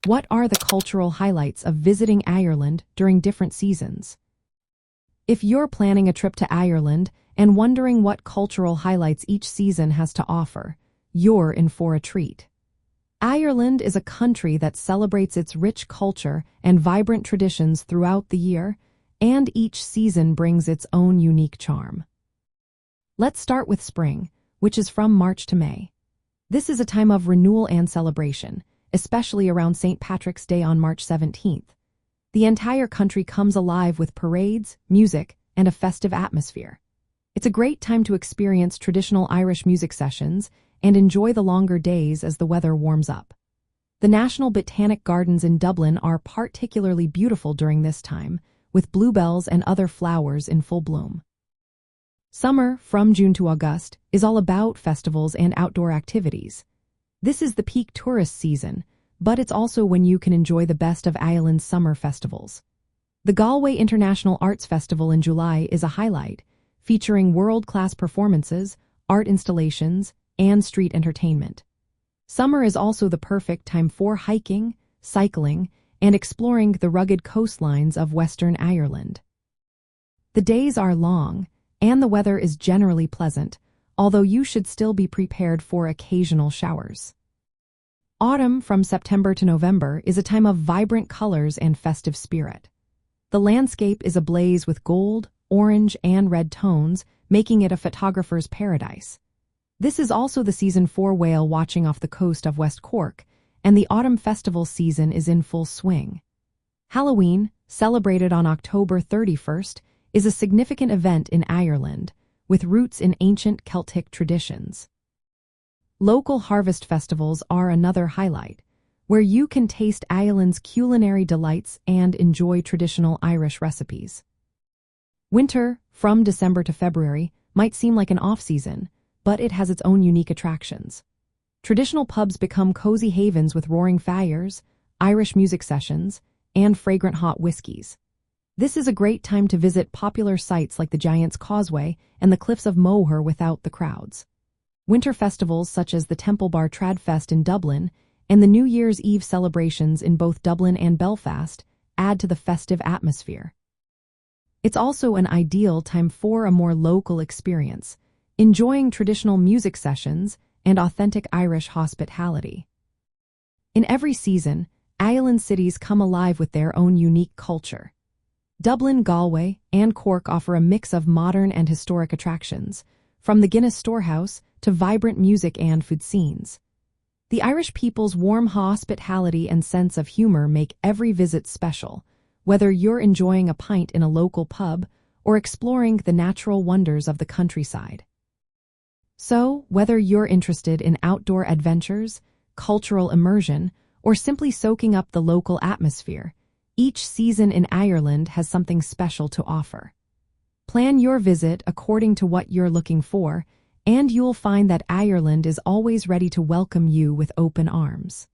What are the cultural highlights of visiting Ireland during different seasons? If you're planning a trip to Ireland and wondering what cultural highlights each season has to offer, you're in for a treat. Ireland is a country that celebrates its rich culture and vibrant traditions throughout the year, and each season brings its own unique charm. Let's start with spring, which is from March to May. This is a time of renewal and celebration, especially around St. Patrick's Day on March 17th. The entire country comes alive with parades, music, and a festive atmosphere. It's a great time to experience traditional Irish music sessions and enjoy the longer days as the weather warms up. The National Botanic Gardens in Dublin are particularly beautiful during this time, with bluebells and other flowers in full bloom. Summer, from June to August, is all about festivals and outdoor activities. This is the peak tourist season, but it's also when you can enjoy the best of Ireland's summer festivals. The Galway International Arts Festival in July is a highlight, featuring world-class performances, art installations, and street entertainment. Summer is also the perfect time for hiking, cycling, and exploring the rugged coastlines of Western Ireland. The days are long, and the weather is generally pleasant, although you should still be prepared for occasional showers. Autumn, from September to November, is a time of vibrant colors and festive spirit. The landscape is ablaze with gold, orange, and red tones, making it a photographer's paradise. This is also the season for whale watching off the coast of West Cork, and the autumn festival season is in full swing. Halloween, celebrated on October 31st, is a significant event in Ireland, with roots in ancient Celtic traditions. Local harvest festivals are another highlight, where you can taste Ireland's culinary delights and enjoy traditional Irish recipes. Winter, from December to February, might seem like an off-season, but it has its own unique attractions. Traditional pubs become cozy havens with roaring fires, Irish music sessions, and fragrant hot whiskies. This is a great time to visit popular sites like the Giant's Causeway and the Cliffs of Moher without the crowds. Winter festivals such as the Temple Bar Tradfest in Dublin and the New Year's Eve celebrations in both Dublin and Belfast add to the festive atmosphere. It's also an ideal time for a more local experience, enjoying traditional music sessions and authentic Irish hospitality. In every season, Ireland cities come alive with their own unique culture. Dublin, Galway, and Cork offer a mix of modern and historic attractions, from the Guinness Storehouse to vibrant music and food scenes. The Irish people's warm hospitality and sense of humor make every visit special, whether you're enjoying a pint in a local pub or exploring the natural wonders of the countryside. So, whether you're interested in outdoor adventures, cultural immersion, or simply soaking up the local atmosphere, each season in Ireland has something special to offer. Plan your visit according to what you're looking for, and you'll find that Ireland is always ready to welcome you with open arms.